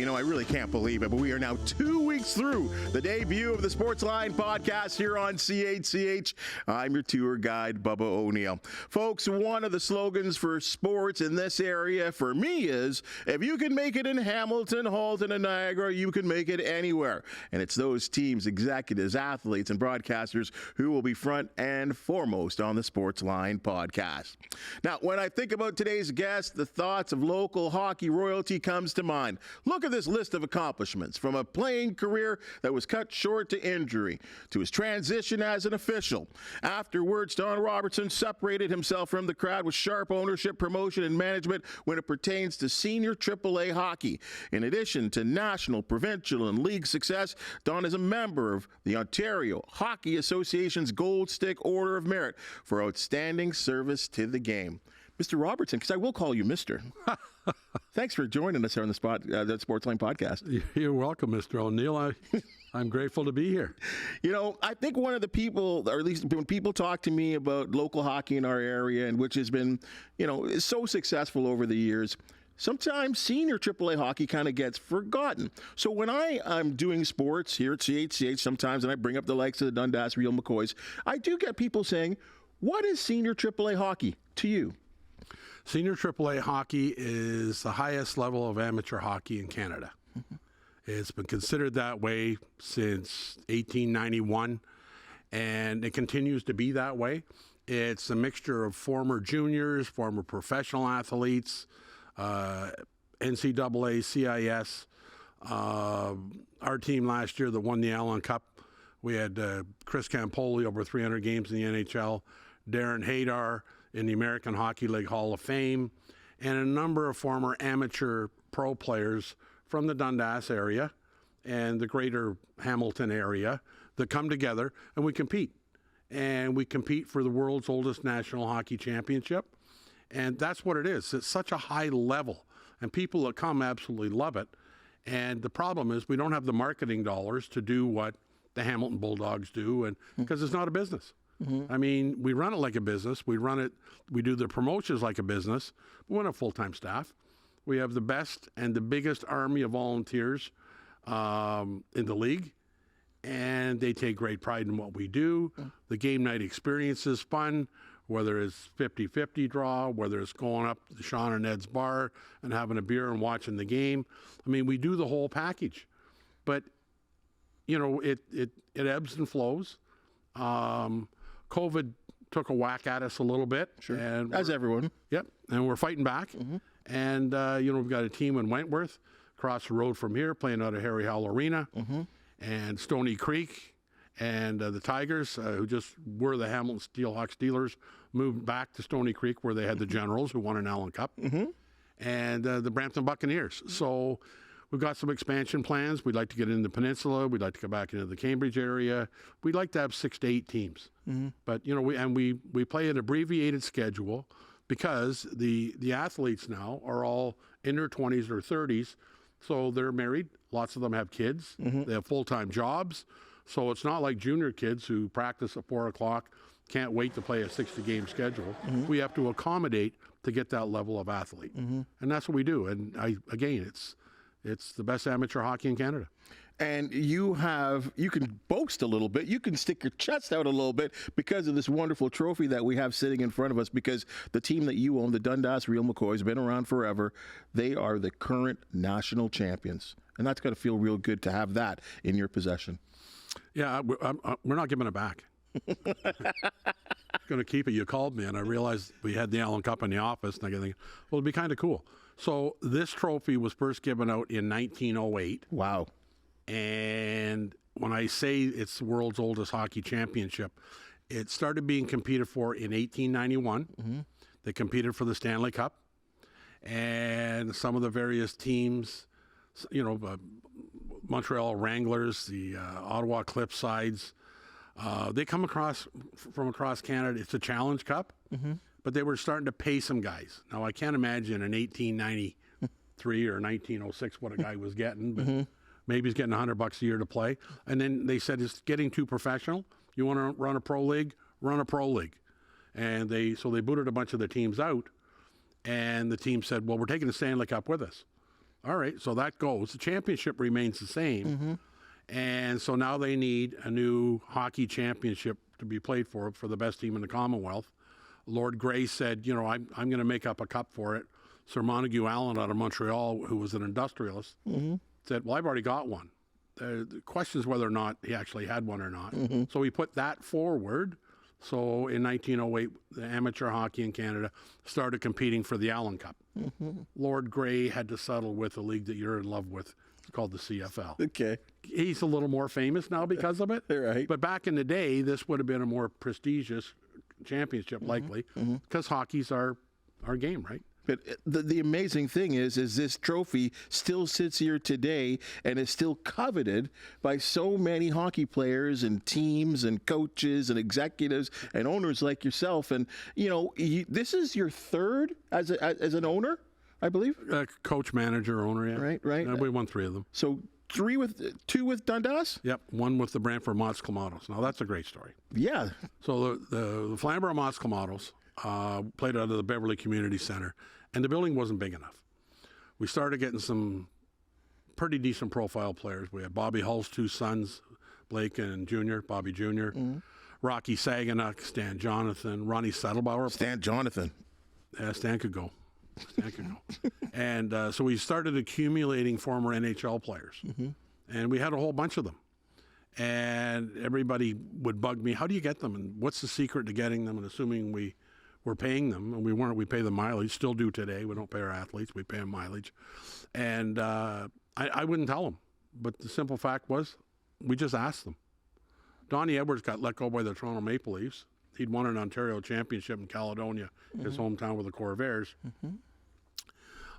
I really can't believe it, but we are now 2 weeks through the debut of the Sportsline Podcast here on CHCH. I'm your tour guide, Bubba O'Neil. Folks, one of the slogans for sports in this area for me is, if you can make it in Hamilton, Halton, and Niagara, you can make it anywhere. And it's those teams, executives, athletes, and broadcasters who will be front and foremost on the Sportsline Podcast. Now, when I think about today's guest, the thoughts of local hockey royalty comes to mind. Look at this list of accomplishments, from a playing career that was cut short to injury, to his transition as an official. Afterwards, Don Robertson separated himself from the crowd with sharp ownership, promotion, and management when it pertains to senior AAA hockey. In addition to national, provincial, and league success, Don is a member of the Ontario Hockey Association's Gold Stick Order of Merit for outstanding service to the game. Mr. Robertson, because I will call you Mr. Thanks for joining us here on the Sportsline Podcast. You're welcome, Mr. O'Neil. I'm grateful to be here. I think one of the people, or at least when people talk to me about local hockey in our area, and which has been, is so successful over the years, sometimes senior AAA hockey kind of gets forgotten. So when I'm doing sports here at CHCH sometimes, and I bring up the likes of the Dundas Real McCoys, I do get people saying, what is senior AAA hockey to you? Senior AAA hockey is the highest level of amateur hockey in Canada. Mm-hmm. It's been considered that way since 1891, and it continues to be that way. It's a mixture of former juniors, former professional athletes, NCAA, CIS. Our team last year that won the Allan Cup, we had Chris Campoli, over 300 games in the NHL, Darren Haydar in the American Hockey League Hall of Fame, and a number of former amateur pro players from the Dundas area and the greater Hamilton area that come together and we compete. And we compete for the world's oldest national hockey championship. And that's what it is. It's such a high level. And people that come absolutely love it. And the problem is we don't have the marketing dollars to do what the Hamilton Bulldogs do, and because it's not a business. Mm-hmm. I mean, we run it like a business. We do the promotions like a business. We don't have full-time staff. We have the best and the biggest army of volunteers in the league, and they take great pride in what we do. Mm-hmm. The game night experience is fun, whether it's 50-50 draw, whether it's going up to Sean and Ed's bar and having a beer and watching the game. I mean, we do the whole package. But, it ebbs and flows. COVID took a whack at us a little bit. Sure, as everyone. Yep, and we're fighting back. Mm-hmm. And, we've got a team in Wentworth, across the road from here, playing out of Harry Howell Arena, mm-hmm. and Stony Creek, and the Tigers, who just were the Hamilton Steelhawks Steelers, moved back to Stony Creek, where they had the Generals, who won an Allan Cup, mm-hmm. and the Brampton Buccaneers. Mm-hmm. So we've got some expansion plans. We'd like to get into the Peninsula. We'd like to go back into the Cambridge area. We'd like to have 6 to 8 teams. Mm-hmm. But, we play an abbreviated schedule because the athletes now are all in their 20s or 30s. So they're married. Lots of them have kids. Mm-hmm. They have full-time jobs. So it's not like junior kids who practice at 4 o'clock, can't wait to play a 60-game schedule. Mm-hmm. We have to accommodate to get that level of athlete. Mm-hmm. And that's what we do. And it's the best amateur hockey in Canada. And you can boast a little bit. You can stick your chest out a little bit because of this wonderful trophy that we have sitting in front of us, because the team that you own, the Dundas Real McCoys, have been around forever. They are the current national champions. And that's got to feel real good to have that in your possession. Yeah, we're not giving it back. Going to keep it. You called me, and I realized we had the Allan Cup in the office, and I think, well, it'd be kind of cool. So this trophy was first given out in 1908. Wow. And when I say it's the world's oldest hockey championship, it started being competed for in 1891. Mm-hmm. They competed for the Stanley Cup. And some of the various teams, Montreal Wranglers, the Ottawa Cliffsides, they come from across Canada. It's a Challenge Cup. Mm-hmm. But they were starting to pay some guys. Now, I can't imagine in 1893 or 1906 what a guy was getting, but mm-hmm. maybe he's getting $100 a year to play. And then they said, it's getting too professional. You want to run a pro league? Run a pro league. And they booted a bunch of the teams out. And the team said, well, we're taking the Stanley Cup with us. All right, so that goes. The championship remains the same. And so now they need a new hockey championship to be played for the best team in the Commonwealth. Lord Gray said, I'm going to make up a cup for it. Sir Montague Allen out of Montreal, who was an industrialist, said, well, I've already got one. The question is whether or not he actually had one or not. So he put that forward. So in 1908, the amateur hockey in Canada started competing for the Allan Cup. Lord Gray had to settle with a league that you're in love with. It's called the CFL. Okay. He's a little more famous now because of it. Right. But back in the day, this would have been a more prestigious championship, likely, because hockey's our game, right? But the amazing thing is this trophy still sits here today and is still coveted by so many hockey players and teams and coaches and executives and owners like yourself. And, this is your third as an owner, I believe? Coach, manager, owner, yeah. Right. We won 3 of them. So two with Dundas? Yep, 1 with the Brantford Mott's Clamatos. Now, that's a great story. Yeah. So the Flamborough Mott's Clamatos played out of the Beverly Community Center, and the building wasn't big enough. We started getting some pretty decent profile players. We had Bobby Hull's 2 sons, Blake and Junior, Bobby Jr., Rocky Saganuk, Stan Jonathan, Ronnie Settlebauer. Stan Jonathan. Yeah, Stan could go. And so we started accumulating former NHL players. And we had a whole bunch of them. And everybody would bug me, how do you get them? And what's the secret to getting them? And assuming we were paying them, and we weren't, we pay them mileage, still do today. We don't pay our athletes, we pay them mileage. And I wouldn't tell them. But the simple fact was, we just asked them. Donnie Edwards got let go by the Toronto Maple Leafs. He'd won an Ontario championship in Caledonia, his hometown with the Corvairs.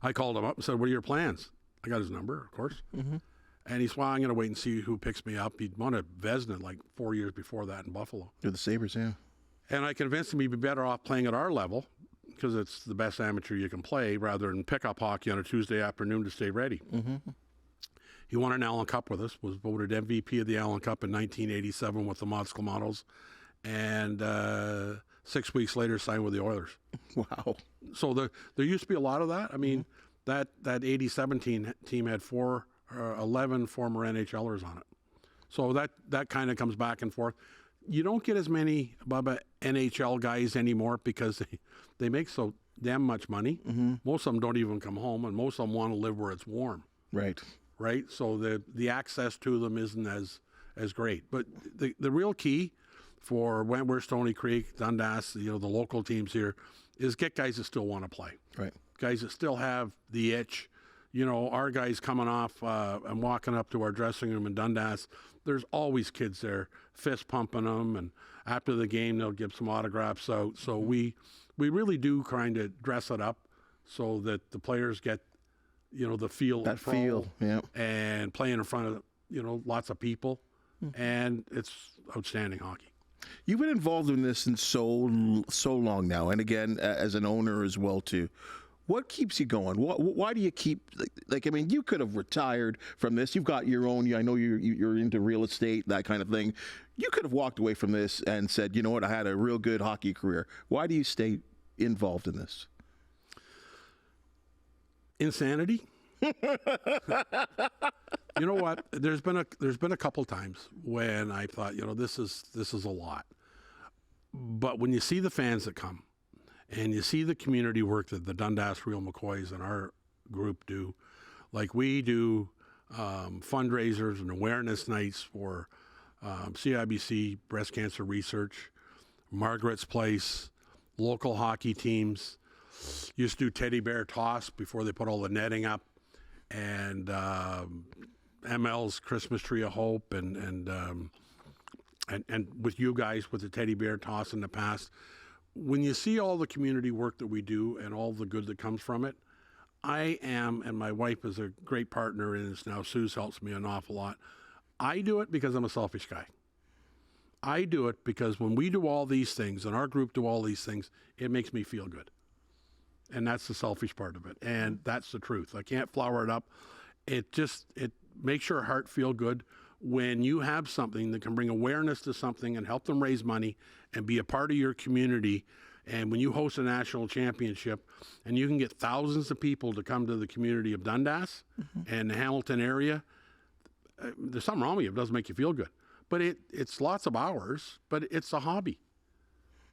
I called him up and said, what are your plans? I got his number, of course. And he said, well, I'm going to wait and see who picks me up. He'd won a Vezina like 4 years before that in Buffalo. They're the Sabres, yeah. And I convinced him he'd be better off playing at our level because it's the best amateur you can play rather than pick up hockey on a Tuesday afternoon to stay ready. He won an Allan Cup with us, was voted MVP of the Allan Cup in 1987 with the Mott's Clamatos, and 6 weeks later signed with the Oilers. Wow. So there used to be a lot of that. I mean, that 87 team had 11 former NHLers on it. So that kind of comes back and forth. You don't get as many, Bubba, NHL guys anymore because they make so damn much money. Most of them don't even come home, and most of them want to live where it's warm. Right? So the access to them isn't as great. But the real key for Wentworth, Stony Creek, Dundas, the local teams here, is get guys that still want to play. Right. Guys that still have the itch. Our guys coming off and walking up to our dressing room in Dundas, there's always kids there fist pumping them, and after the game they'll give some autographs out. So we really do kind of dress it up so that the players get the feel that feel, yeah, and playing in front of lots of people, and it's outstanding hockey. You've been involved in this in so long now, and again as an owner as well too. What keeps you going? Why do you keep you could have retired from this. You've got your own. I know you're into real estate, that kind of thing. You could have walked away from this and said, you know what, I had a real good hockey career. Why do you stay involved in this? Insanity. You know what? There's been a couple times when I thought, this is a lot. But when you see the fans that come, and you see the community work that the Dundas Real McCoys and our group do, like we do fundraisers and awareness nights for CIBC, breast cancer research, Margaret's Place, local hockey teams. Used to do teddy bear toss before they put all the netting up, and ML's Christmas Tree of Hope, and with you guys with the teddy bear toss in the past. When you see all the community work that we do and all the good that comes from it, I am, and my wife is a great partner in this now. Suze helps me an awful lot. I do it because I'm a selfish guy. I do it because when we do all these things and our group do all these things, it makes me feel good. And that's the selfish part of it. And that's the truth. I can't flower it up. It makes your heart feel good when you have something that can bring awareness to something and help them raise money and be a part of your community And when you host a national championship and you can get thousands of people to come to the community of Dundas and the Hamilton area, there's something wrong with you. It doesn't make you feel good. But it's lots of hours, but it's a hobby,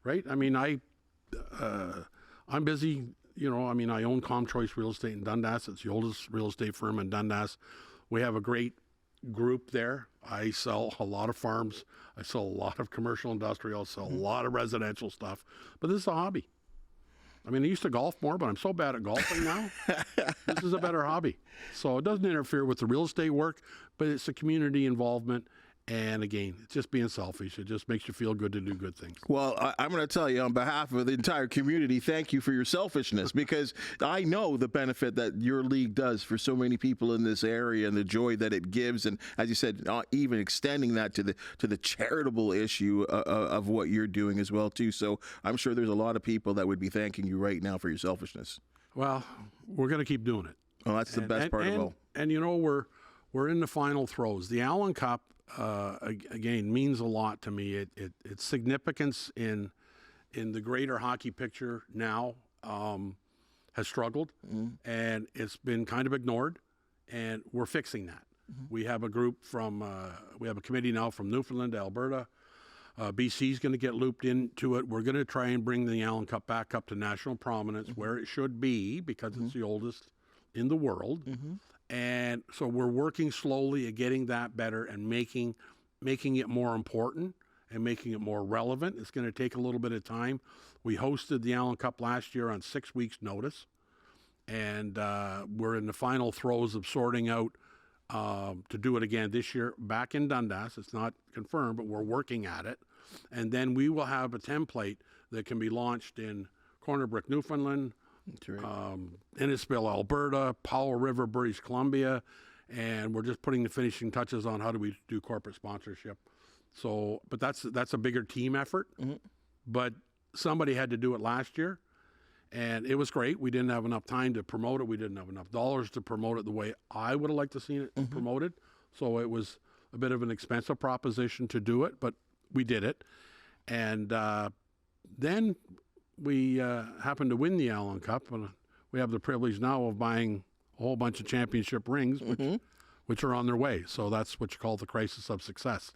right? I mean, I'm busy, you know, I mean, I own ComChoice Real Estate in Dundas. It's the oldest real estate firm in Dundas. We have a great group there. I sell a lot of farms. I sell a lot of commercial industrial. I sell a lot of residential stuff. But this is a hobby. I mean, I used to golf more, but I'm so bad at golfing now. This is a better hobby. So it doesn't interfere with the real estate work, but it's a community involvement. And again, it's just being selfish. It just makes you feel good to do good things. Well, I'm going to tell you on behalf of the entire community, thank you for your selfishness, because I know the benefit that your league does for so many people in this area and the joy that it gives. And as you said, even extending that to the charitable issue of what you're doing as well, too. So I'm sure there's a lot of people that would be thanking you right now for your selfishness. Well, we're going to keep doing it. Oh, that's the best part of all. And, you know, we're in the final throes. The Allan Cup, again, means a lot to me. Its significance in the greater hockey picture now has struggled, and it's been kind of ignored, and we're fixing that. We have a group we have a committee now from Newfoundland to Alberta. BC is going to get looped into it. We're going to try and bring the Allan Cup back up to national prominence where it should be, because it's the oldest in the world. And so we're working slowly at getting that better and making it more important and making it more relevant. It's going to take a little bit of time. We hosted the Allan Cup last year on 6 weeks' notice, and we're in the final throes of sorting out to do it again this year back in Dundas. It's not confirmed, but we're working at it. And then we will have a template that can be launched in Corner Brook, Newfoundland, Innisfil, Alberta, Powell River, British Columbia, and we're just putting the finishing touches on how do we do corporate sponsorship. So, but that's a bigger team effort. But somebody had to do it last year, and it was great. We didn't have enough time to promote it. We didn't have enough dollars to promote it the way I would have liked to see it promoted. So it was a bit of an expensive proposition to do it, but we did it. And then we happened to win the Allan Cup, and we have the privilege now of buying a whole bunch of championship rings, which are on their way. So that's what you call the crisis of success.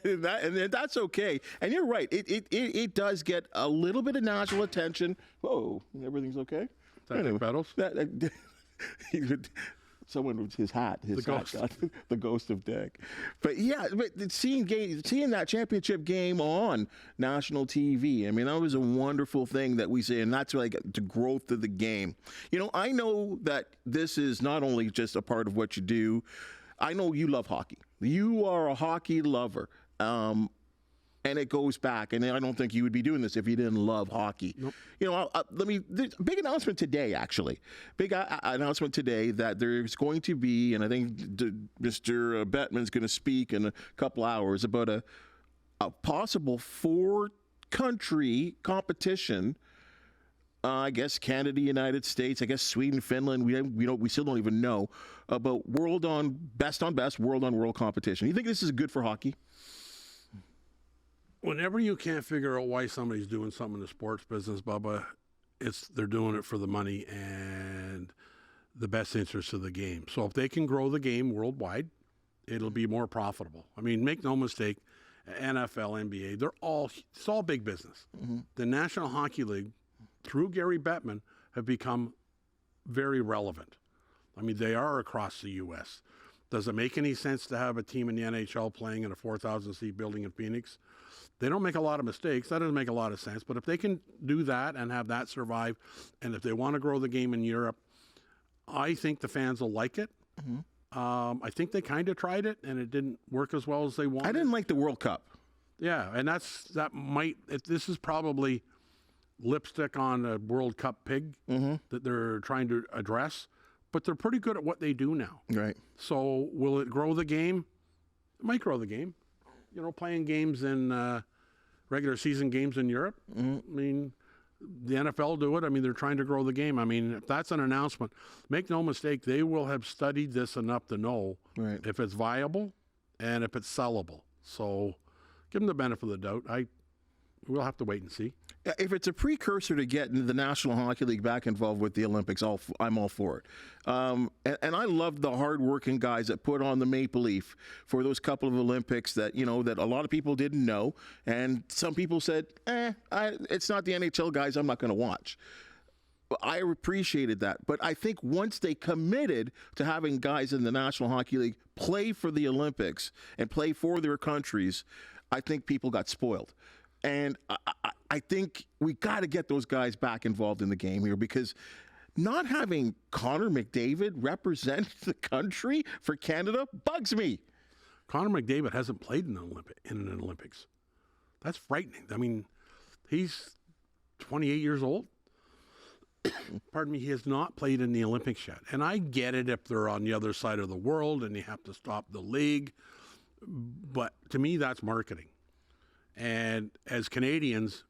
and that's okay. And you're right. It does get a little bit of national attention. Whoa, everything's okay? Is that Dick Bettles? Someone with his hat got the ghost of Dick. But yeah, seeing that championship game on national TV, I mean, that was a wonderful thing that we see, and that's like the growth of the game. You know, I know that this is not only just a part of what you do. I know you love hockey. You are a hockey lover. And it goes back, and I don't think you would be doing this if you didn't love hockey. Nope. You know, there's a big announcement today, actually. Big announcement today that there's going to be, and I think Mr. Bettman's going to speak in a couple hours about a possible 4-country competition. I guess Canada, United States, I guess Sweden, Finland. We still don't even know about best on best, world on world competition. You think this is good for hockey? Whenever you can't figure out why somebody's doing something in the sports business, Bubba, they're doing it for the money and the best interest of the game. So if they can grow the game worldwide, it'll be more profitable. I mean, make no mistake, NFL, NBA, it's all big business. The National Hockey League, through Gary Bettman, have become very relevant. I mean, they are across the U.S. Does it make any sense to have a team in the NHL playing in a 4,000-seat building in Phoenix? They don't make a lot of mistakes. That doesn't make a lot of sense. But if they can do that and have that survive, and if they want to grow the game in Europe, I think the fans will like it. I think they kind of tried it, and it didn't work as well as they wanted. I didn't like the World Cup. Yeah, and this is probably lipstick on a World Cup pig that they're trying to address. But they're pretty good at what they do now. Right. So will it grow the game? It might grow the game. You know, playing games in regular season games in Europe. I mean, the NFL do it. I mean, they're trying to grow the game. I mean, if that's an announcement, make no mistake, they will have studied this enough to know if it's viable and if it's sellable. So give them the benefit of the doubt. we'll have to wait and see. If it's a precursor to getting the National Hockey League back involved with the Olympics, I'm all for it. And I love the hardworking guys that put on the maple leaf for those couple of Olympics that, that a lot of people didn't know. And some people said, it's not the NHL guys, I'm not going to watch. I appreciated that. But I think once they committed to having guys in the National Hockey League play for the Olympics and play for their countries, I think people got spoiled. And I think we got to get those guys back involved in the game here, because not having Connor McDavid represent the country for Canada bugs me. Connor McDavid hasn't played in an Olympics. That's frightening. I mean, he's 28 years old. Pardon me, he has not played in the Olympics yet. And I get it if they're on the other side of the world and you have to stop the league. But to me, that's marketing. And as Canadians,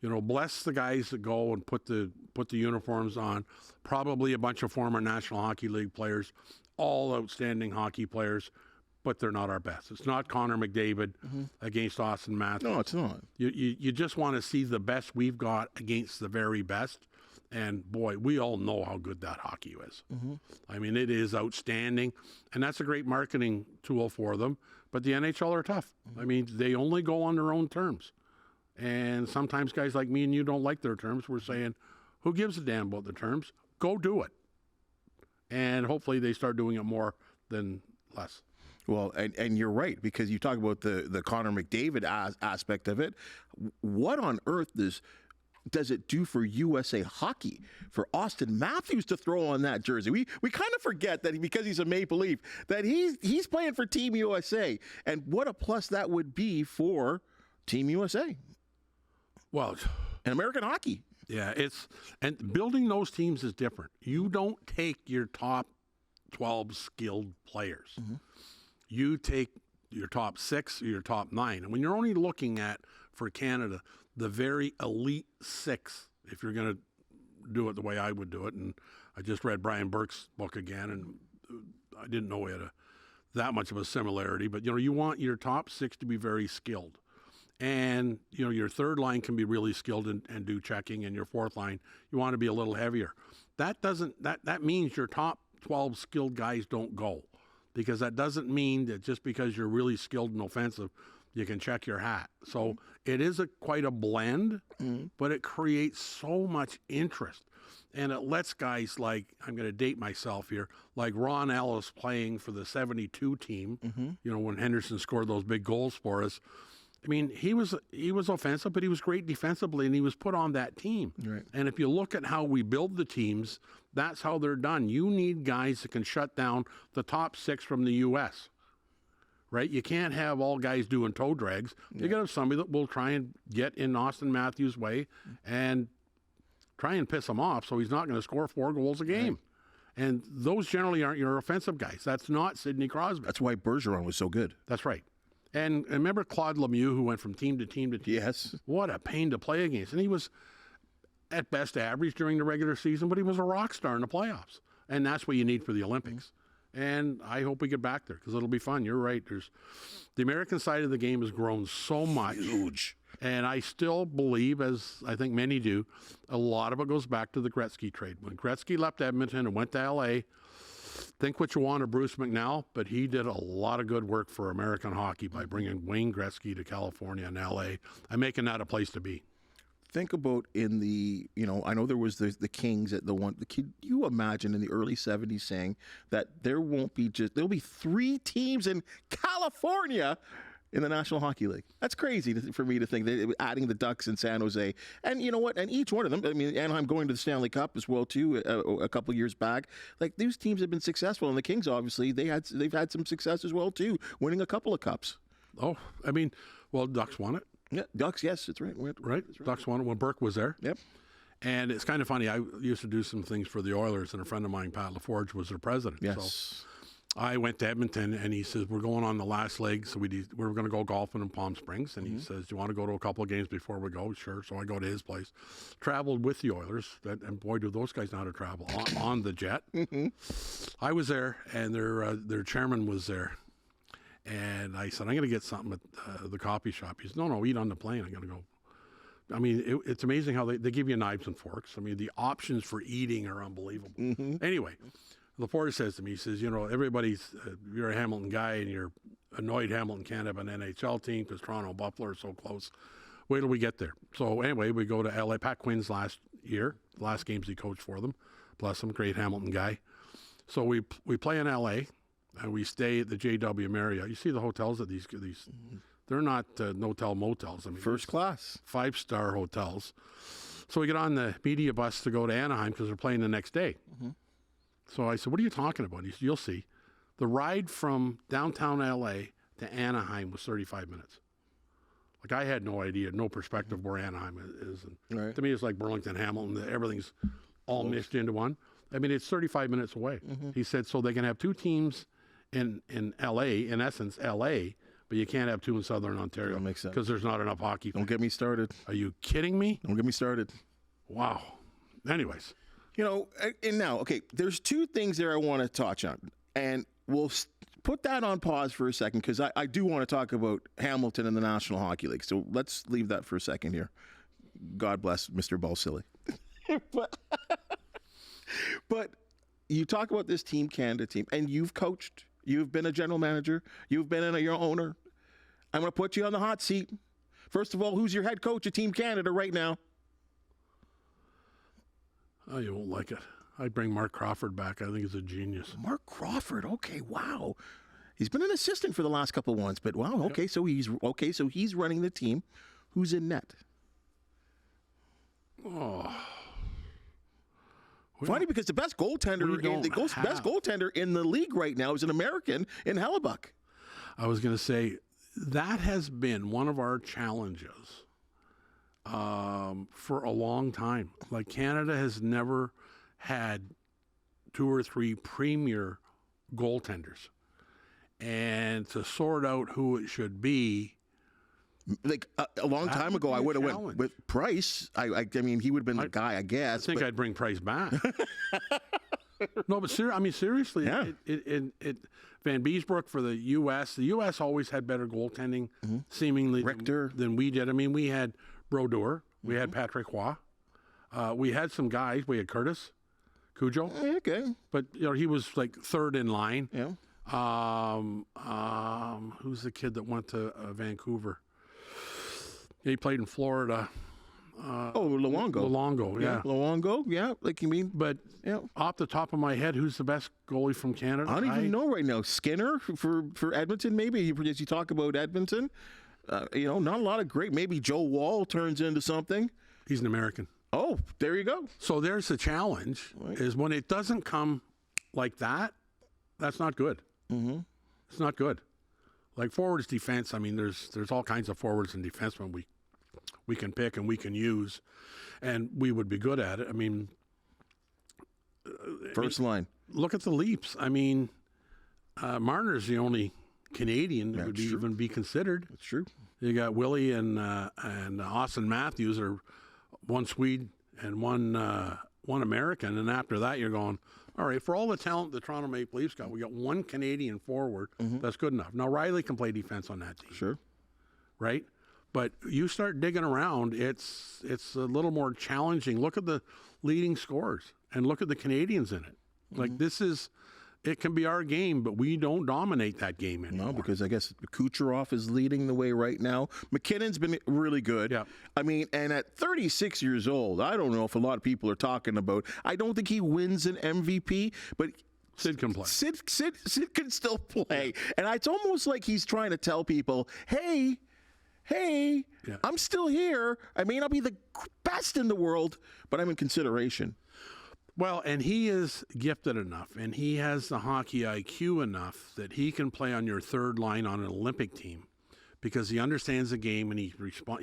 bless the guys that go and put the uniforms on. Probably a bunch of former National Hockey League players, all outstanding hockey players, but they're not our best. It's not Connor McDavid against Austin Matthews. No, it's not. You just want to see the best we've got against the very best. And boy, we all know how good that hockey is. I mean, it is outstanding, and that's a great marketing tool for them. But the NHL are tough. I mean, they only go on their own terms. And sometimes guys like me and you don't like their terms. We're saying, who gives a damn about the terms? Go do it. And hopefully they start doing it more than less. Well, and you're right, because you talk about the Connor McDavid aspect of it. What on earth does it do for USA Hockey for Austin Matthews to throw on that jersey? We kind of forget that because he's a Maple Leaf, that he's playing for Team USA, and what a plus that would be for Team USA. Well, and American hockey. Yeah, and building those teams is different. You don't take your top 12 skilled players. You take your top 6 or your top 9. And when you're only looking at, for Canada, the very elite 6, if you're going to do it the way I would do it. And I just read Brian Burke's book again, and I didn't know we had that much of a similarity. But, you want your top 6 to be very skilled. And, your third line can be really skilled and do checking, and your fourth line, you want to be a little heavier. That means your top 12 skilled guys don't go, because that doesn't mean that just because you're really skilled and offensive, you can check your hat. So it is quite a blend, but it creates so much interest. And it lets guys like, I'm going to date myself here, like Ron Ellis playing for the 72 team, when Henderson scored those big goals for us. I mean, he was offensive, but he was great defensively, and he was put on that team. Right. And if you look at how we build the teams, that's how they're done. You need guys that can shut down the top 6 from the U.S., right? You can't have all guys doing toe drags. You got to have somebody that will try and get in Austin Matthews' way and try and piss him off so he's not going to score 4 goals a game. Right. And those generally aren't your offensive guys. That's not Sidney Crosby. That's why Bergeron was so good. That's right. And remember Claude Lemieux, who went from team to team to team? Yes. What a pain to play against. And he was at best average during the regular season, but he was a rock star in the playoffs. And that's what you need for the Olympics. And I hope we get back there, because it'll be fun. You're right. The American side of the game has grown so much. Huge. And I still believe, as I think many do, a lot of it goes back to the Gretzky trade. When Gretzky left Edmonton and went to L.A., think what you want of Bruce McNall, but he did a lot of good work for American hockey by bringing Wayne Gretzky to California and L.A. and making that a place to be. Think about in the, I know there was the Kings at can you imagine in the early 70s saying that there'll be 3 teams in California in the National Hockey League? That's crazy for me to think that adding the Ducks in San Jose. And you know what? And each one of them, I mean, Anaheim going to the Stanley Cup as well too a couple of years back. Like, these teams have been successful, and the Kings obviously they've had some success as well too, winning a couple of cups. Oh, I mean, well, Ducks won it. Yeah, Ducks. Yes, that's right. Right. Ducks won it when Burke was there. Yep. And it's kind of funny. I used to do some things for the Oilers, and a friend of mine, Pat LaForge, was their president. Yes. So I went to Edmonton, and he says, we're going on the last leg, so we were going to go golfing in Palm Springs. And he says, do you want to go to a couple of games before we go? Sure. So I go to his place. Traveled with the Oilers, and boy, do those guys know how to travel on the jet. I was there, and their chairman was there. And I said, I'm going to get something at the coffee shop. He said, no, eat on the plane. I'm going to go. I mean, it's amazing how they give you knives and forks. I mean, the options for eating are unbelievable. Anyway, Laporte says to me, he says, everybody's, you're a Hamilton guy and you're annoyed Hamilton can't have an NHL team because Toronto and Buffalo are so close. Wait till we get there. So anyway, we go to LA. Pat Quinn's last year, the last games he coached for them. Bless him, great Hamilton guy. So we play in LA and we stay at the JW Marriott. You see the hotels at these they're not no-tell motels. I mean, First class. 5-star hotels. So we get on the media bus to go to Anaheim because we're playing the next day. So I said, what are you talking about? He said, you'll see. The ride from downtown LA to Anaheim was 35 minutes. Like, I had no idea, no perspective where Anaheim is. And Right. to me, it's like Burlington, Hamilton. Everything's all mixed into one. I mean, it's 35 minutes away. He said, so they can have two teams in LA, in essence, LA, but you can't have two in Southern Ontario. That makes sense. Because there's not enough hockey. Don't get me started. Are you kidding me? Don't get me started. Wow. Anyways. And now, okay, there's two things there I want to touch on. And we'll put that on pause for a second because I do want to talk about Hamilton and the National Hockey League. So let's leave that for a second here. God bless Mr. Balsillie. But you talk about this Team Canada team, and you've coached. You've been a general manager. You've been your owner. I'm going to put you on the hot seat. First of all, who's your head coach of Team Canada right now? Oh, you won't like it. I'd bring Mark Crawford back. I think he's a genius. Mark Crawford. Okay, wow. He's been an assistant for the last couple of ones, but wow. Okay, so he's running the team. Who's in net? Oh. Funny because the best goaltender in the league right now is an American in Hellebuck. I was going to say that has been one of our challenges for a long time. Like, Canada has never had 2 or 3 premier goaltenders, and to sort out who it should be. Like a long time ago, I would have went with Price. I mean, he would have been the guy, I guess. I think I'd bring Price back. No, but seriously, Yeah. Van Beesbrook for the U.S. The U.S. always had better goaltending, seemingly Richter. than we did. I mean, we had Brodeur, we had Patrick Roy, we had some guys. We had Curtis Cujo, Okay. but he was like third in line. Yeah. Who's the kid that went to Vancouver? He played in Florida. Luongo. Luongo, yeah. Luongo, yeah. Like, you mean, But yeah. off the top of my head, who's the best goalie from Canada? I don't even know right now. Skinner for Edmonton, maybe. As you talk about Edmonton, not a lot of great. Maybe Joe Wall turns into something. He's an American. Oh, there you go. So there's the challenge, is when it doesn't come like that, that's not good. It's not good. Like forwards defense, I mean, there's all kinds of forwards and defensemen we can pick and we can use, and we would be good at it. I mean, First line. look at the Leafs. I mean, Marner's the only Canadian that would That's true. even be considered. That's true. You got Willie and Austin Matthews are one Swede and one American, and after that you're going, all right, for all the talent the Toronto Maple Leafs got, we got one Canadian forward. That's good enough. Now Riley can play defense on that team, Sure. right? But you start digging around, it's a little more challenging. Look at the leading scorers and look at the Canadians in it. Like, it can be our game, but we don't dominate that game anymore. No, because I guess Kucherov is leading the way right now. McKinnon's been really good. Yeah. I mean, and at 36 years old, I don't know if a lot of people are talking about. I don't think he wins an MVP, but Sid can play. Sid can still play, and it's almost like he's trying to tell people, hey, Yeah. I'm still here. I may not be the best in the world, but I'm in consideration. Well, and he is gifted enough, and he has the hockey IQ enough that he can play on your third line on an Olympic team because he understands the game and he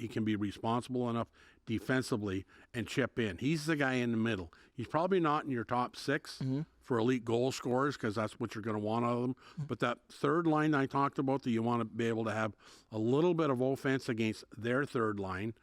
can be responsible enough defensively and chip in. He's the guy in the middle. He's probably not in your top 6 for elite goal scorers because that's what you're going to want out of them. But that third line I talked about, that you want to be able to have a little bit of offense against their third line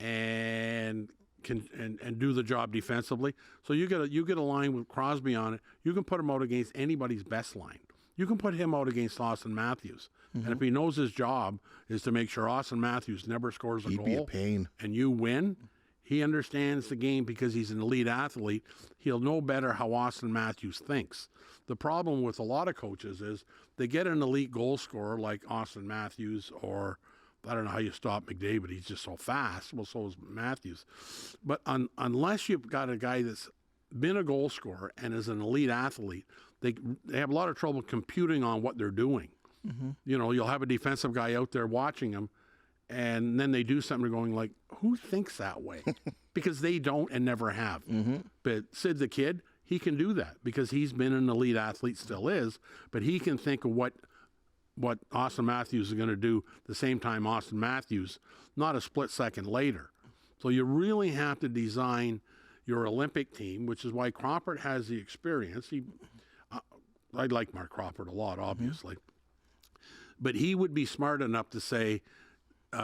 and do the job defensively. So you get a line with Crosby on it. You can put him out against anybody's best line. You can put him out against Austin Matthews. And if he knows his job is to make sure Austin Matthews never scores a goal. He'd be a pain. And you win, he understands the game because he's an elite athlete. He'll know better how Austin Matthews thinks. The problem with a lot of coaches is they get an elite goal scorer like Austin Matthews, or I don't know how you stop McDavid. He's just so fast. Well, so is Matthews. But unless you've got a guy that's been a goal scorer and is an elite athlete, they have a lot of trouble computing on what they're doing. You know, you'll have a defensive guy out there watching him, and then they do something going like, who thinks that way? Because they don't and never have. But Sid the Kid, he can do that because he's been an elite athlete, still is, but he can think of what Austin Matthews is going to do the same time Austin Matthews, not a split second later. So you really have to design your Olympic team, which is why Crawford has the experience. I like Mark Crawford a lot, obviously. But he would be smart enough to say,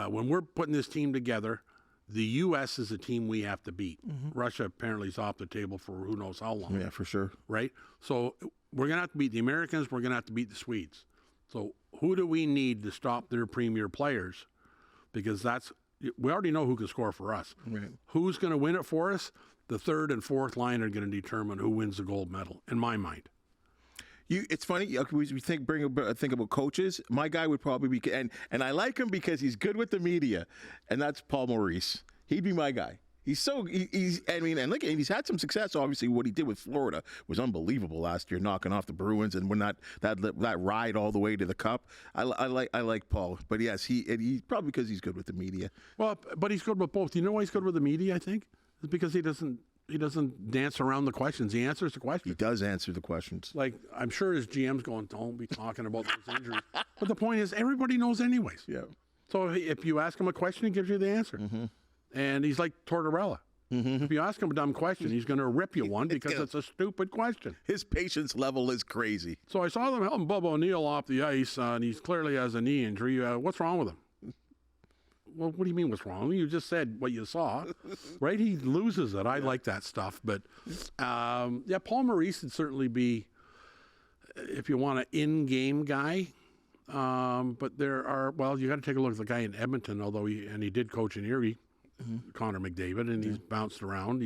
when we're putting this team together, the U.S. is a team we have to beat. Russia apparently is off the table for who knows how long. Yeah, for sure. Right? So we're going to have to beat the Americans. We're going to have to beat the Swedes. So who do we need to stop their premier players? Because we already know who can score for us. Right. Who's going to win it for us? The third and fourth line are going to determine who wins the gold medal, in my mind. It's funny. We think about coaches. My guy would probably be, and I like him because he's good with the media, and that's Paul Maurice. He'd be my guy. He's and look, he's had some success. Obviously, what he did with Florida was unbelievable last year, knocking off the Bruins, and when that ride all the way to the Cup. I like Paul, but yes, he probably because he's good with the media. Well, but he's good with both. You know why he's good with the media? I think it's because he doesn't dance around the questions. He answers the questions. He does answer the questions. Like, I'm sure his GM's going, don't be talking about those injuries. But the point is, everybody knows anyways. Yeah. So if you ask him a question, he gives you the answer. And he's like Tortorella. If you ask him a dumb question, he's going to rip you one because it's a stupid question. His patience level is crazy. So I saw them helping Bubba O'Neil off the ice, and he clearly has a knee injury. What's wrong with him? Well, what do you mean what's wrong? You just said what you saw, right? He loses it. I like that stuff. But, yeah, Paul Maurice would certainly be, if you want an in-game guy. But there are, well, you got to take a look at the guy in Edmonton, although he did coach in Erie, Connor McDavid, and he's bounced around.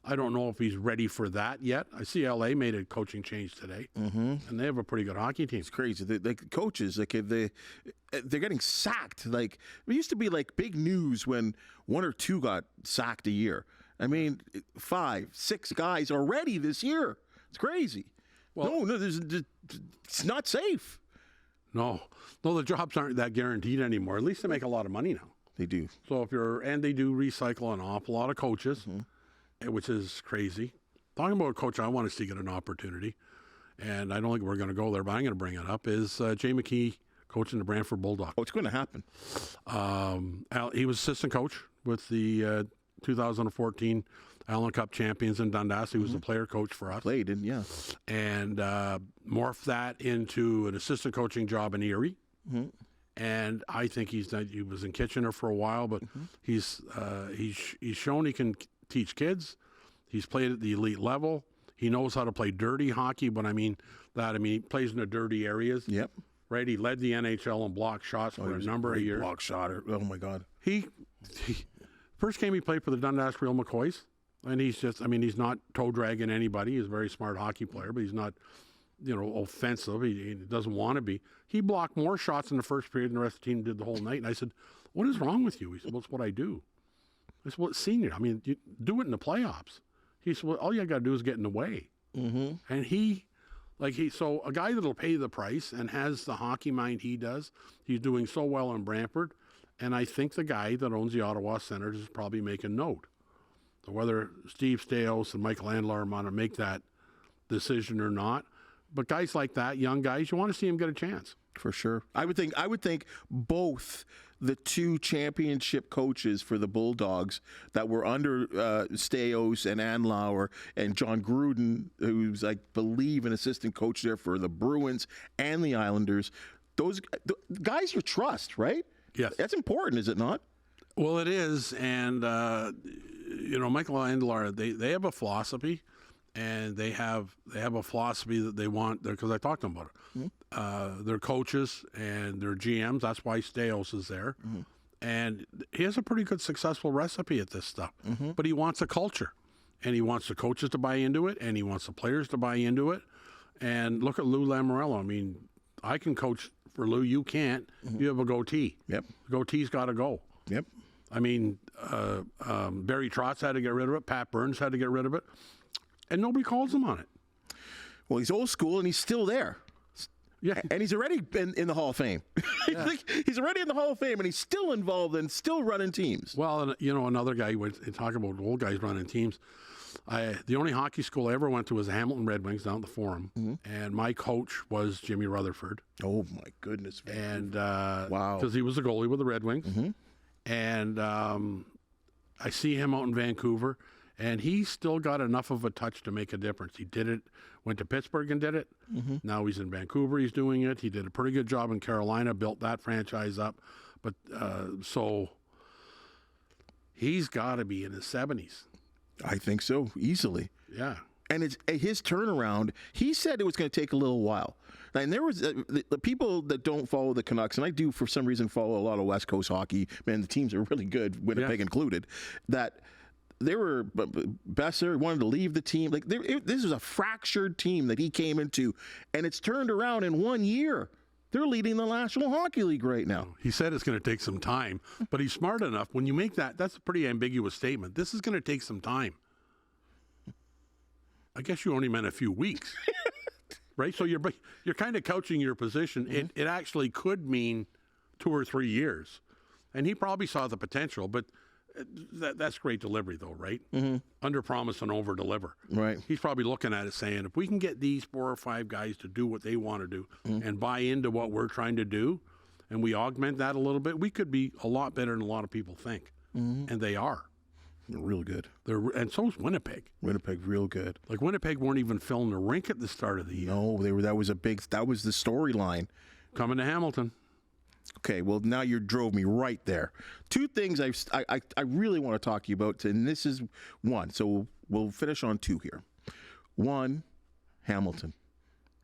I don't know if he's ready for that yet. I see LA made a coaching change today, and they have a pretty good hockey team. It's crazy. The coaches, like they're getting sacked. Like it used to be like big news when one or two got sacked a year. I mean, 5, 6 guys already this year. It's crazy. Well, no, it's not safe. No, the jobs aren't that guaranteed anymore. At least they make a lot of money now. They do. So and they do recycle an awful lot of coaches, which is crazy. Talking about a coach I want to see get an opportunity, and I don't think we're going to go there, but I'm going to bring it up, is Jay McKee coaching the Brantford Bulldogs. Oh, it's going to happen. He was assistant coach with the 2014 Allan Cup champions in Dundas. He was the player coach for us. Played, and and morphed that into an assistant coaching job in Erie. And I think he was in Kitchener for a while, but he's shown he can teach kids. He's played at the elite level. He knows how to play dirty hockey, but he plays in the dirty areas. Yep. Right? He led the NHL in block shots for a number of years. Block shotter. Oh my God. He first game he played for the Dundas Real McCoys, and he's not toe dragging anybody. He's a very smart hockey player, but he's not, offensive. He doesn't want to be. He blocked more shots in the first period than the rest of the team did the whole night. And I said, "What is wrong with you?" He said, "Well, it's what I do." I said, "Well, it's senior. You do it in the playoffs." He said, "Well, all you got to do is get in the way." And so a guy that'll pay the price and has the hockey mind he does, he's doing so well in Brantford. And I think the guy that owns the Ottawa Senators is probably making note. So whether Steve Staios and Michael Andlar want to make that decision or not, but guys like that, young guys, you want to see them get a chance. For sure. I would think both the 2 championship coaches for the Bulldogs that were under Staios and Andlauer and John Gruden, who's, I believe, an assistant coach there for the Bruins and the Islanders, those guys you trust, right? Yes. That's important, is it not? Well, it is. And, Michael Andlar, they have a philosophy, and they have a philosophy that they want, because I talked to them about it. Their coaches and their GMs, that's why Steos is there. And he has a pretty good successful recipe at this stuff. But he wants a culture, and he wants the coaches to buy into it, and he wants the players to buy into it. And look at Lou Lamoriello. I mean, I can coach for Lou. You can't. You have a goatee. Yep. The goatee's got to go. Yep. I mean, Barry Trotz had to get rid of it. Pat Burns had to get rid of it. And nobody calls him on it. Well, he's old school, and he's still there. Yeah. And he's already been in the Hall of Fame. He's already in the Hall of Fame, and he's still involved and still running teams. Well, and, another guy, you talk about old guys running teams. The only hockey school I ever went to was the Hamilton Red Wings down at the Forum. And my coach was Jimmy Rutherford. Oh, my goodness. And wow. Because he was the goalie with the Red Wings. And I see him out in Vancouver, and he still got enough of a touch to make a difference. He did it, went to Pittsburgh and did it. Now he's in Vancouver, he's doing it. He did a pretty good job in Carolina, built that franchise up. But so he's got to be in his 70s. I think so, easily. Yeah. And it's his turnaround. He said it was going to take a little while. And there was the people that don't follow the Canucks, and I do for some reason follow a lot of West Coast hockey. Man, the teams are really good, Winnipeg included. That they were Besser wanted to leave the team. Like this was a fractured team that he came into, and it's turned around in 1 year. They're leading the National Hockey League right now. He said it's going to take some time, but he's smart enough. When you make that's a pretty ambiguous statement. This is going to take some time. I guess you only meant a few weeks, right? So you're kind of couching your position. It actually could mean 2 or 3 years, and he probably saw the potential. But that's great delivery, though, right? Under promise and over deliver. Right. He's probably looking at it saying, if we can get these 4 or 5 guys to do what they want to do and buy into what we're trying to do, and we augment that a little bit, we could be a lot better than a lot of people think, and they are. They're real good. And so is Winnipeg. Winnipeg, real good. Like Winnipeg weren't even filling the rink at the start of the year. No, they were. That was the storyline. Coming to Hamilton. Okay, well now you drove me right there. 2 things I really want to talk to you about, and this is one. So we'll finish on 2 here. 1, Hamilton.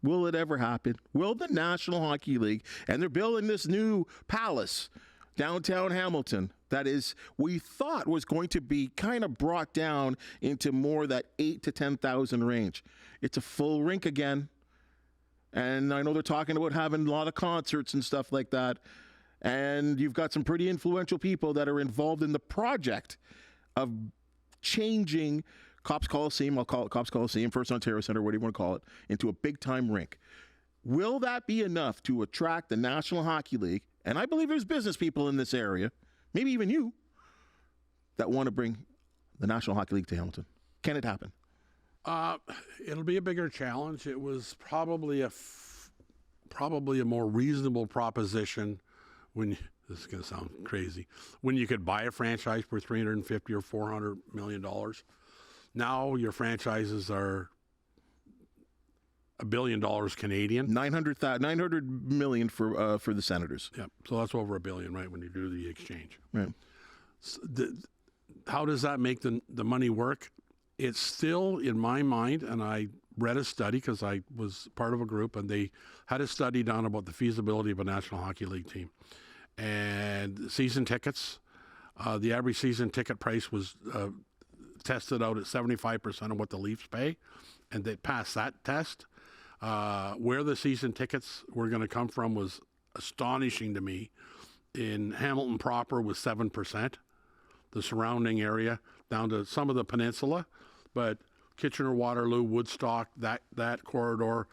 Will it ever happen? Will the National Hockey League, and they're building this new palace downtown Hamilton that is, we thought was going to be kind of brought down into more that 8,000 to 10,000 range. It's a full rink again. And I know they're talking about having a lot of concerts and stuff like that. And you've got some pretty influential people that are involved in the project of changing Cops Coliseum, I'll call it Cops Coliseum, First Ontario Centre, what do you want to call it, into a big-time rink. Will that be enough to attract the National Hockey League? And I believe there's business people in this area, maybe even you, that want to bring the National Hockey League to Hamilton. Can it happen? It'll be a bigger challenge. It was probably a more reasonable proposition when this is going to sound crazy, when you could buy a franchise for $350 or $400 million. Now your franchises are $1 billion Canadian. 900 million for the Senators. Yeah, so that's over $1 billion, right? When you do the exchange. Right. So how does that make the money work? It's still in my mind, and I read a study because I was part of a group, and they had a study done about the feasibility of a National Hockey League team. And season tickets, the average season ticket price was tested out at 75% of what the Leafs pay, and they passed that test. Where the season tickets were going to come from was astonishing to me. In Hamilton proper was 7%, the surrounding area, down to some of the peninsula, but Kitchener, Waterloo, Woodstock, that corridor,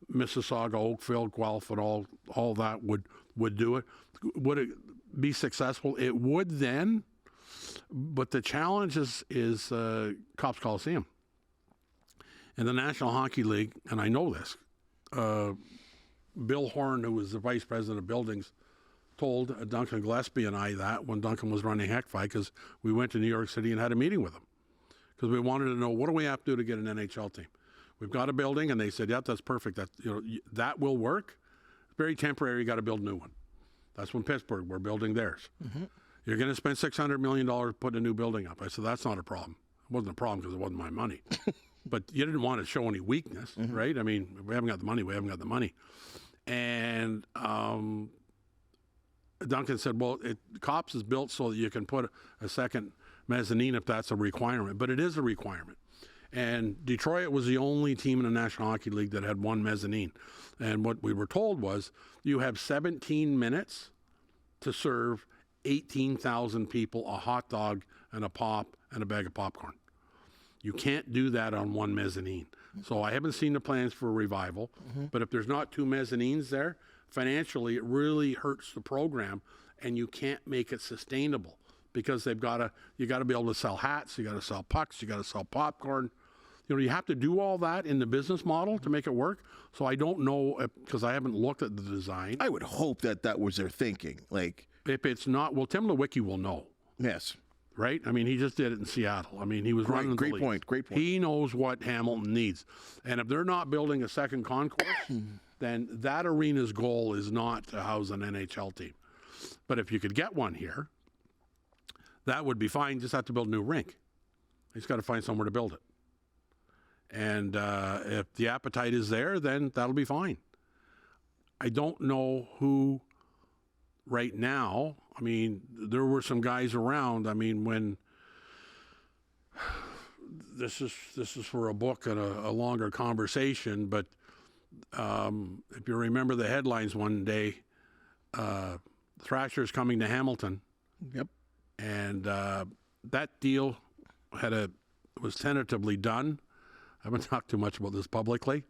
Mississauga, Oakville, Guelph, and all that would do it. Would it be successful? It would then, but the challenge is Cops Coliseum. And the National Hockey League, and I know this, Bill Horn, who was the vice president of buildings, told Duncan Gillespie and I that when Duncan was running HECFI, because we went to New York City and had a meeting with him. Because we wanted to know, what do we have to do to get an NHL team? We've got a building, and they said, yep, that's perfect. That will work. It's very temporary. You got to build a new one. That's when Pittsburgh, we're building theirs. Mm-hmm. You're going to spend $600 million putting a new building up. I said, that's not a problem. It wasn't a problem because it wasn't my money. but you didn't want to show any weakness, right? I mean, we haven't got the money. We haven't got the money. And Duncan said, well, COPS is built so that you can put a second mezzanine if that's a requirement. But it is a requirement. And Detroit was the only team in the National Hockey League that had one mezzanine. And what we were told was you have 17 minutes to serve 18,000 people a hot dog and a pop and a bag of popcorn. You can't do that on one mezzanine. So I haven't seen the plans for a revival, but if there's not two mezzanines there, financially it really hurts the program, and you can't make it sustainable because you got to be able to sell hats, you got to sell pucks, you got to sell popcorn. You know, you have to do all that in the business model to make it work. So I don't know because I haven't looked at the design. I would hope that was their thinking. Like, if it's not, well, Tim Lewicki will know. Yes. Right? I mean, he just did it in Seattle. I mean, he was running the league. Great point. He knows what Hamilton needs. And if they're not building a second concourse, then that arena's goal is not to house an NHL team. But if you could get one here, that would be fine. Just have to build a new rink. He's got to find somewhere to build it. And if the appetite is there, then that'll be fine. I don't know who right now. I mean, there were some guys around. I mean, when this is for a book and a longer conversation, but if you remember the headlines one day, Thrasher's coming to Hamilton. Yep. And that deal was tentatively done. I haven't talked too much about this publicly.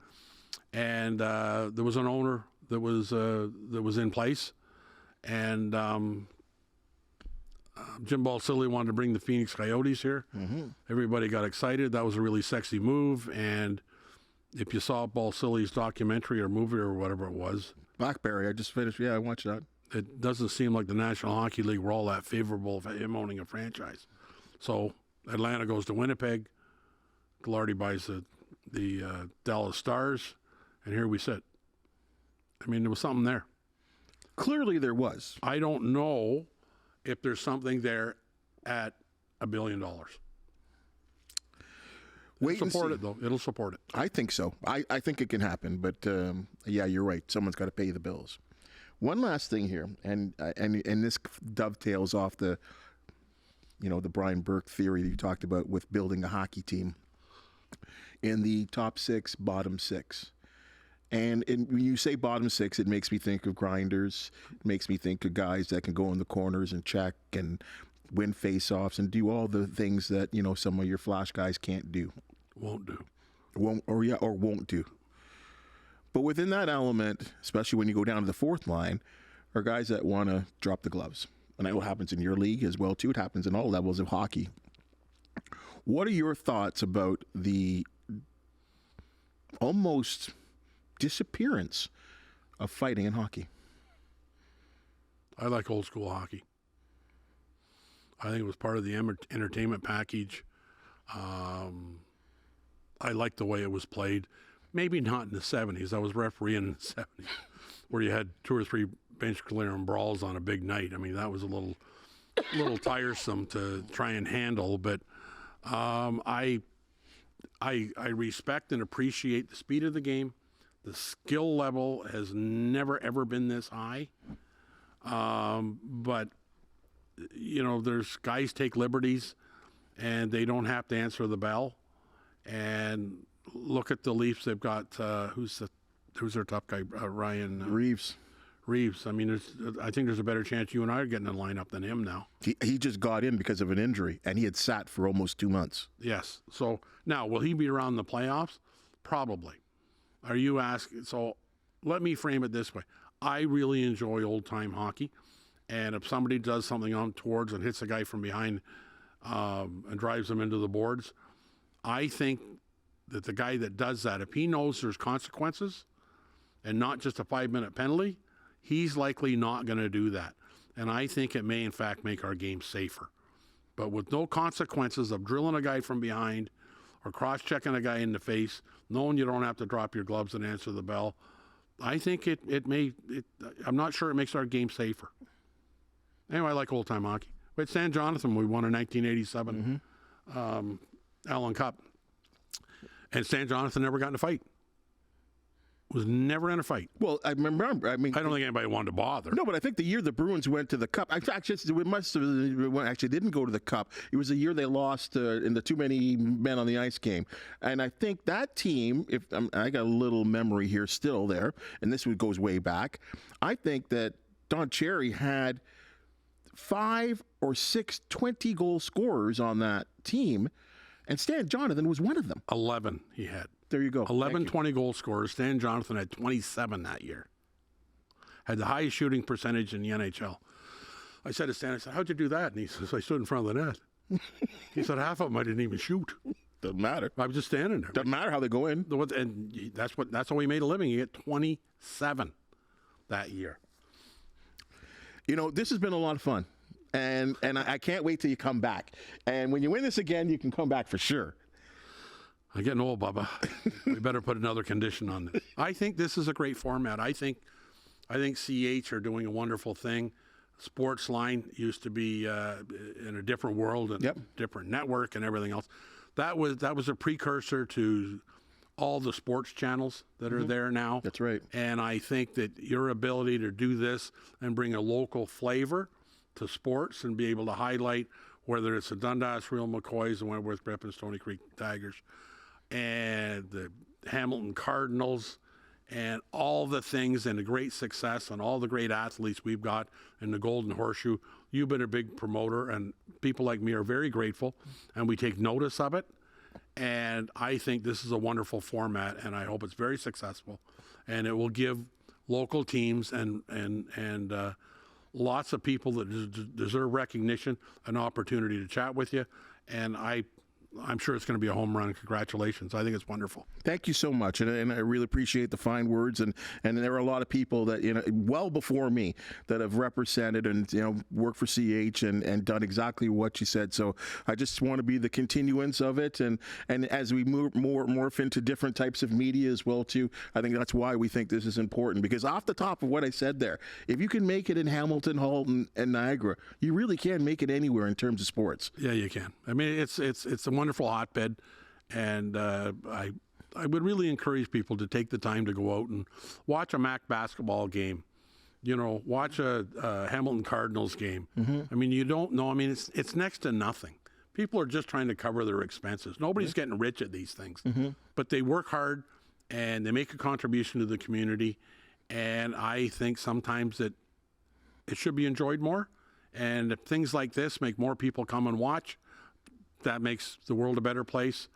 And there was an owner that was in place. And Jim Balsillie wanted to bring the Phoenix Coyotes here. Everybody got excited. That was a really sexy move. And if you saw Balsillie's documentary or movie or whatever it was. Blackberry, I just finished. Yeah, I watched that. It doesn't seem like the National Hockey League were all that favorable of him owning a franchise. So Atlanta goes to Winnipeg. Ghilardi buys the Dallas Stars. And here we sit. I mean, there was something there. Clearly there was. I don't know if there's something there at $1 billion. Wait It'll support it, though. It'll support it. I think so. I think it can happen. But, yeah, you're right. Someone's got to pay the bills. One last thing here, and this dovetails off the Brian Burke theory that you talked about with building a hockey team in the top six, bottom six. And when you say bottom six, it makes me think of grinders. It makes me think of guys that can go in the corners and check and win face-offs and do all the things that, some of your flash guys can't do. Won't do. Won't do. But within that element, especially when you go down to the fourth line, are guys that want to drop the gloves. And I know it happens in your league as well, too. It happens in all levels of hockey. What are your thoughts about the almost disappearance of fighting in hockey? I like old school hockey. I think it was part of the entertainment package. I like the way it was played. Maybe not in the 70s. I was refereeing in the 70s where you had 2 or 3 bench clearing brawls on a big night. I mean, that was a little tiresome to try and handle, but I respect and appreciate the speed of the game. The skill level has never, ever been this high. But, there's guys take liberties, and they don't have to answer the bell. And look at the Leafs. They've got, who's their top guy? Ryan. Reeves. I mean, I think there's a better chance you and I are getting in lineup than him now. He just got in because of an injury, and he had sat for almost 2 months. Yes. So now, will he be around the playoffs? Probably. Are you asking? So let me frame it this way. I really enjoy old-time hockey, and if somebody does something on towards and hits a guy from behind and drives him into the boards, I think that the guy that does that, if he knows there's consequences and not just a 5-minute penalty, he's likely not going to do that. And I think it may, in fact, make our game safer. But with no consequences of drilling a guy from behind or cross-checking a guy in the face, knowing you don't have to drop your gloves and answer the bell, I think it may, I'm not sure it makes our game safer. Anyway, I like old-time hockey. With San Jonathan, we won a 1987 Allan Cup. And Stan Jonathan never got in a fight. Was never in a fight. Well, I remember. I mean, I don't think anybody wanted to bother. No, but I think the year the Bruins went to the Cup, actually, it must have actually didn't go to the Cup. It was the year they lost in the too many men on the ice game, and I think that team. If I got a little memory here still there, and this goes way back. I think that Don Cherry had 5 or 6 20-goal scorers on that team, and Stan Jonathan was one of them. 11 he had. There you go. 11 20-goal scorers. Stan Jonathan had 27 that year. Had the highest shooting percentage in the NHL. I said to Stan, I said, how'd you do that? And he says, I stood in front of the net. He said, half of them I didn't even shoot. Doesn't matter. I was just standing there. Doesn't matter how they go in. And that's how he made a living. He had 27 that year. You know, this has been a lot of fun. And I can't wait till you come back. And when you win this again, you can come back for sure. I'm getting old, Bubba. We better put another condition on this. I think this is a great format. I think CH are doing a wonderful thing. Sportsline used to be in a different world and different network and everything else. That was a precursor to all the sports channels that are there now. That's right. And I think that your ability to do this and bring a local flavor to sports and be able to highlight whether it's the Dundas Real McCoys, the Wentworth Rip and Stony Creek Tigers, and the Hamilton Cardinals, and all the things and the great success and all the great athletes we've got in the Golden Horseshoe. You've been a big promoter, and people like me are very grateful, and we take notice of it. And I think this is a wonderful format, and I hope it's very successful, and it will give local teams and lots of people that deserve recognition an opportunity to chat with you. And I'm sure it's going to be a home run. Congratulations. I think it's wonderful. Thank you so much. And I really appreciate the fine words. And there are a lot of people that, you know, well before me that have represented and, you know, worked for CH and done exactly what you said. So I just want to be the continuance of it. And as we morph into different types of media as well, too, I think that's why we think this is important. Because off the top of what I said there, if you can make it in Hamilton, Halton, and Niagara, you really can make it anywhere in terms of sports. Yeah, you can. I mean, it's a wonderful hotbed, and I would really encourage people to take the time to go out and watch a MAC basketball game. You know, watch a Hamilton Cardinals game. I mean, you don't know. I mean, it's next to nothing. People are just trying to cover their expenses. Nobody's getting rich at these things, but they work hard and they make a contribution to the community. And I think sometimes that it should be enjoyed more. And if things like this make more people come and watch, that makes the world a better place,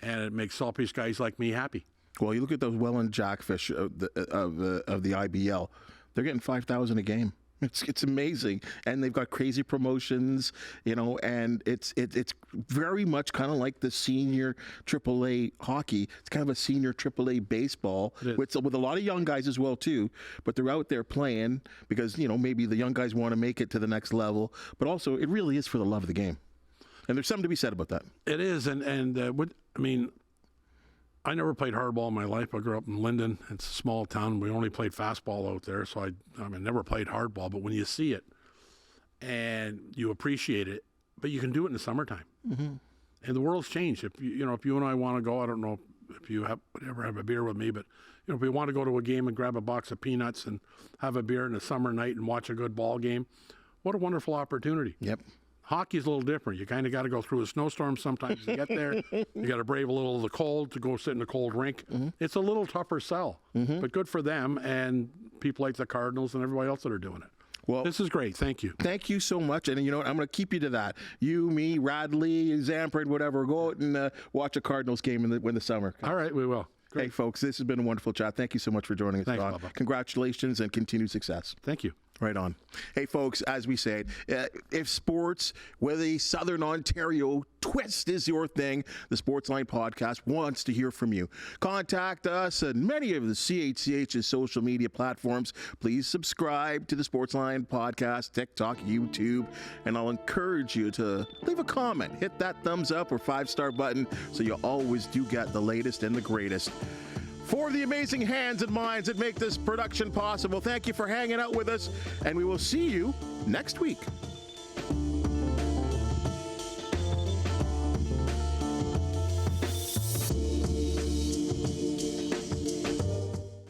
and it makes Saltfish guys like me happy. Well, you look at those Welland Jackfish of the IBL; they're getting 5,000 a game. It's amazing, and they've got crazy promotions, you know, and it's very much kind of like the senior AAA hockey. It's kind of a senior AAA baseball with a lot of young guys as well too. But they're out there playing because, you know, maybe the young guys want to make it to the next level, but also it really is for the love of the game. And there's something to be said about that. It is, I mean, I never played hardball in my life. I grew up in Linden. It's a small town. We only played fastball out there, so I never played hardball. But when you see it and you appreciate it, but you can do it in the summertime. And the world's changed. If you and I want to go, I don't know if you ever have a beer with me, but you know, if we want to go to a game and grab a box of peanuts and have a beer in a summer night and watch a good ball game, what a wonderful opportunity. Yep. Hockey's a little different. You kind of got to go through a snowstorm sometimes to get there. You got to brave a little of the cold to go sit in a cold rink. It's a little tougher sell, but good for them and people like the Cardinals and everybody else that are doing it. Well, this is great. Thank you. Thank you so much. And you know what? I'm going to keep you to that. You, me, Radley, Zampard, whatever. Go out and watch a Cardinals game when the summer comes. All right, we will. Great. Hey, folks, this has been a wonderful chat. Thank you so much for joining us, Thanks, Don. Bubba. Congratulations and continued success. Thank you. Right on. Hey, folks, as we say, if sports with a Southern Ontario twist is your thing, the Sportsline Podcast wants to hear from you. Contact us at many of the CHCH's social media platforms. Please subscribe to the Sportsline Podcast, TikTok, YouTube, and I'll encourage you to leave a comment. Hit that thumbs up or 5-star button so you always do get the latest and the greatest. For the amazing hands and minds that make this production possible, thank you for hanging out with us, and we will see you next week.